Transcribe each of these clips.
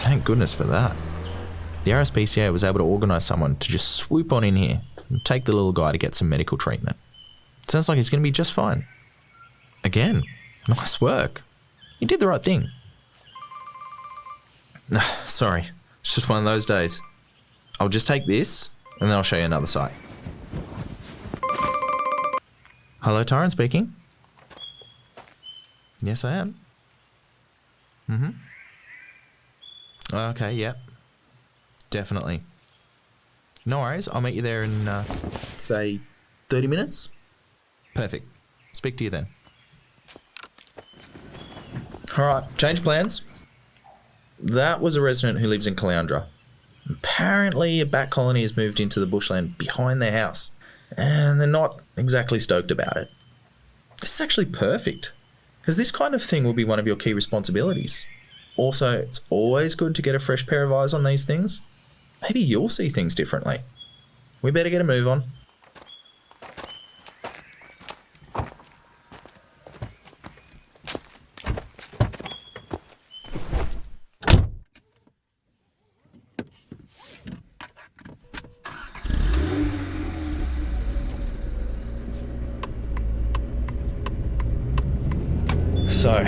Thank goodness for that. The RSPCA was able to organise someone to just swoop on in here and take the little guy to get some medical treatment. Sounds like he's going to be just fine. Again, nice work. You did the right thing. Sorry, it's just one of those days. I'll just take this and then I'll show you another site. Hello, Tyron speaking. Yes, I am. Okay, yep. Definitely. No worries, I'll meet you there in, say, 30 minutes? Perfect. Speak to you then. Alright, change plans. That was a resident who lives in Caloundra. Apparently a bat colony has moved into the bushland behind their house, and they're not exactly stoked about it. This is actually perfect, because this kind of thing will be one of your key responsibilities. Also, it's always good to get a fresh pair of eyes on these things. Maybe you'll see things differently. We better get a move on. So,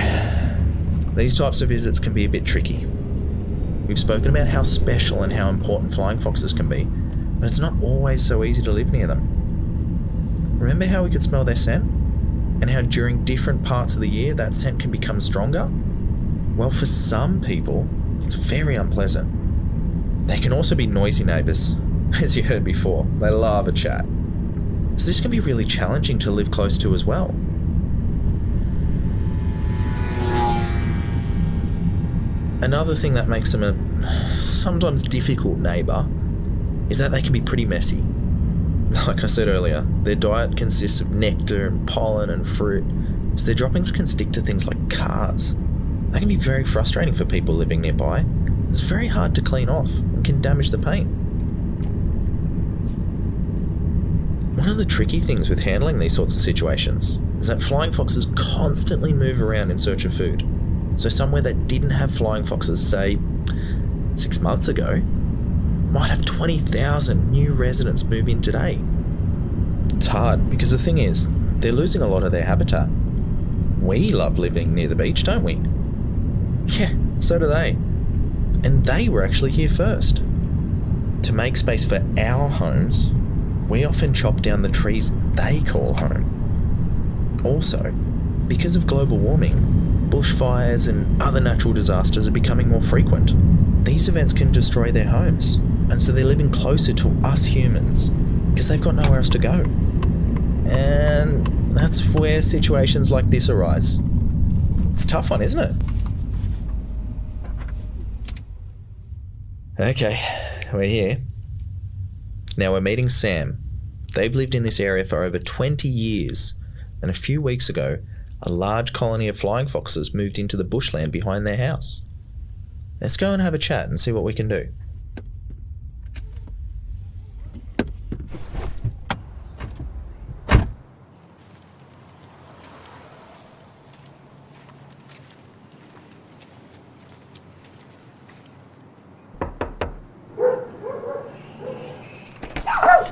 these types of visits can be a bit tricky. We've spoken about how special and how important flying foxes can be, but it's not always so easy to live near them. Remember how we could smell their scent? And how during different parts of the year that scent can become stronger? Well, for some people, it's very unpleasant. They can also be noisy neighbours. As you heard before, they love a chat. So this can be really challenging to live close to as well. Another thing that makes them a sometimes difficult neighbour is that they can be pretty messy. Like I said earlier, their diet consists of nectar and pollen and fruit, so their droppings can stick to things like cars. They can be very frustrating for people living nearby. It's very hard to clean off and can damage the paint. One of the tricky things with handling these sorts of situations is that flying foxes constantly move around in search of food. So somewhere that didn't have flying foxes, say, 6 months ago, might have 20,000 new residents move in today. It's hard because the thing is, they're losing a lot of their habitat. We love living near the beach, don't we? Yeah, so do they. And they were actually here first. To make space for our homes, we often chop down the trees they call home. Also, because of global warming, bushfires and other natural disasters are becoming more frequent. These events can destroy their homes, and so they're living closer to us humans because they've got nowhere else to go. And that's where situations like this arise. It's a tough one, isn't it? Okay, we're here. Now we're meeting Sam. They've lived in this area for over 20 years, and a few weeks ago, a large colony of flying foxes moved into the bushland behind their house. Let's go and have a chat and see what we can do.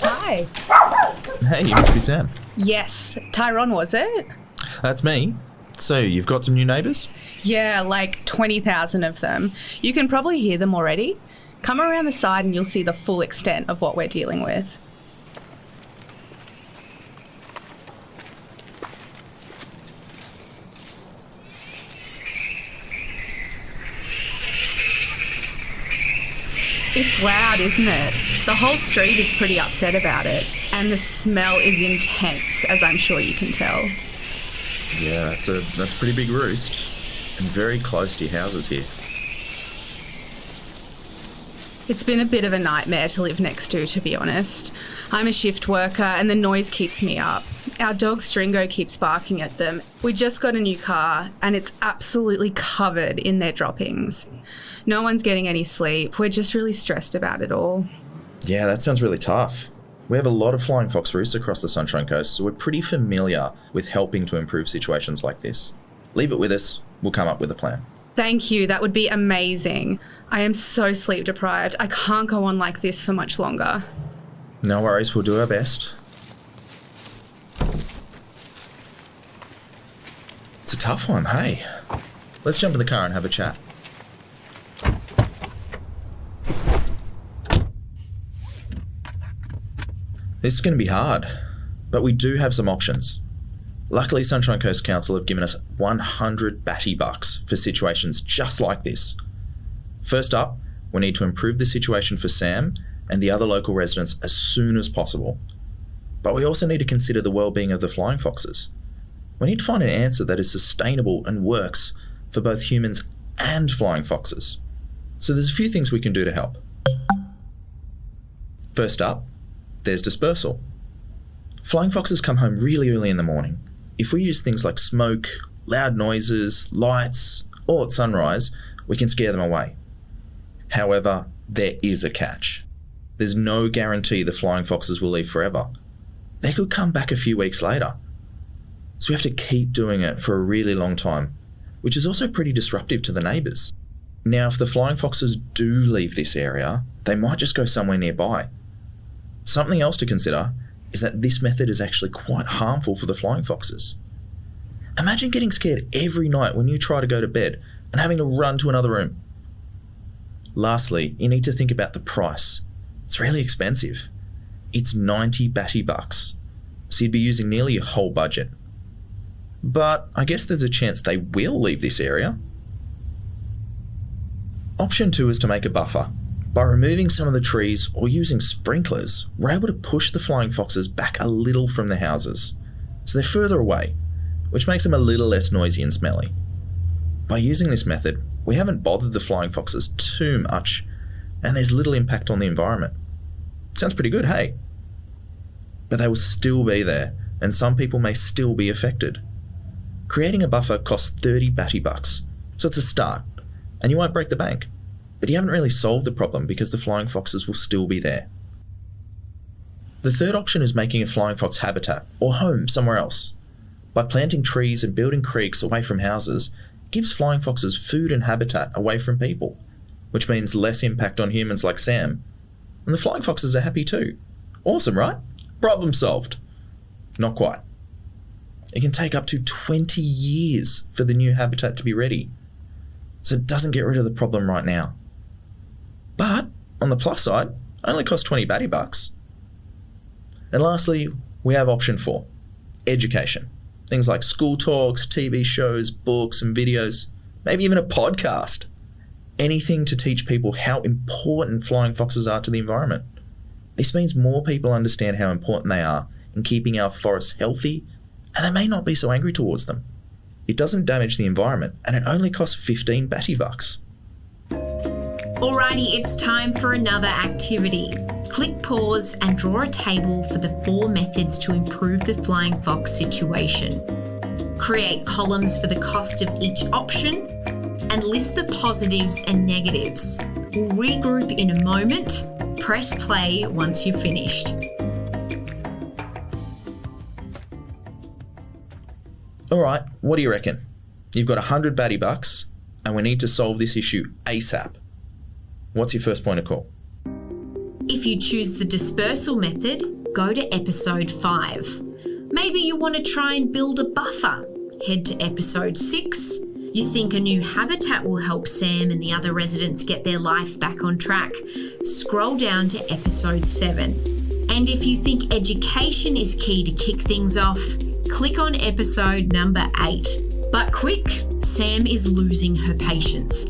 Hi. Hey, you must be Sam. Yes, Tyrone, was it? That's me. So, you've got some new neighbours? Yeah, like 20,000 of them. You can probably hear them already. Come around the side and you'll see the full extent of what we're dealing with. It's loud, isn't it? The whole street is pretty upset about it, and the smell is intense, as I'm sure you can tell. Yeah, that's a pretty big roost, and very close to your houses here. It's been a bit of a nightmare to live next to be honest. I'm a shift worker and the noise keeps me up. Our dog Stringo keeps barking at them. We just got a new car and it's absolutely covered in their droppings. No one's getting any sleep. We're just really stressed about it all. Yeah, that sounds really tough. We have a lot of flying fox roosts across the Sunshine Coast, so we're pretty familiar with helping to improve situations like this. Leave it with us. We'll come up with a plan. Thank you. That would be amazing. I am so sleep deprived. I can't go on like this for much longer. No worries, we'll do our best. It's a tough one, hey? Let's jump in the car and have a chat. This is going to be hard, but we do have some options. Luckily, Sunshine Coast Council have given us 100 Batty Bucks for situations just like this. First up, we need to improve the situation for Sam and the other local residents as soon as possible. But we also need to consider the well-being of the flying foxes. We need to find an answer that is sustainable and works for both humans and flying foxes. So there's a few things we can do to help. First up, there's dispersal. Flying foxes come home really early in the morning. If we use things like smoke, loud noises, lights, or at sunrise, we can scare them away. However, there is a catch. There's no guarantee the flying foxes will leave forever. They could come back a few weeks later. So we have to keep doing it for a really long time, which is also pretty disruptive to the neighbours. Now, if the flying foxes do leave this area, they might just go somewhere nearby. Something else to consider is that this method is actually quite harmful for the flying foxes. Imagine getting scared every night when you try to go to bed and having to run to another room. Lastly, you need to think about the price. It's really expensive. It's 90 Batty Bucks, so you'd be using nearly your whole budget. But I guess there's a chance they will leave this area. Option 2 is to make a buffer. By removing some of the trees or using sprinklers, we're able to push the flying foxes back a little from the houses, so they're further away, which makes them a little less noisy and smelly. By using this method, we haven't bothered the flying foxes too much, and there's little impact on the environment. Sounds pretty good, hey? But they will still be there, and some people may still be affected. Creating a buffer costs 30 Batty Bucks, so it's a start, and you won't break the bank. But you haven't really solved the problem because the flying foxes will still be there. The third option is making a flying fox habitat or home somewhere else. By planting trees and building creeks away from houses, it gives flying foxes food and habitat away from people, which means less impact on humans like Sam. And the flying foxes are happy too. Awesome, right? Problem solved. Not quite. It can take up to 20 years for the new habitat to be ready, so it doesn't get rid of the problem right now. But, on the plus side, it only costs 20 Batty Bucks. And lastly, we have option 4, education. Things like school talks, TV shows, books and videos, maybe even a podcast. Anything to teach people how important flying foxes are to the environment. This means more people understand how important they are in keeping our forests healthy, and they may not be so angry towards them. It doesn't damage the environment, and it only costs 15 Batty Bucks. Alrighty, it's time for another activity. Click pause and draw a table for the 4 methods to improve the flying fox situation. Create columns for the cost of each option and list the positives and negatives. We'll regroup in a moment. Press play once you've finished. Alright, what do you reckon? You've got 100 Batty Bucks and we need to solve this issue ASAP. What's your first point of call? If you choose the dispersal method, go to episode 5. Maybe you want to try and build a buffer. Head to episode 6. You think a new habitat will help Sam and the other residents get their life back on track. Scroll down to episode 7. And if you think education is key to kick things off, click on episode number 8. But quick, Sam is losing her patience.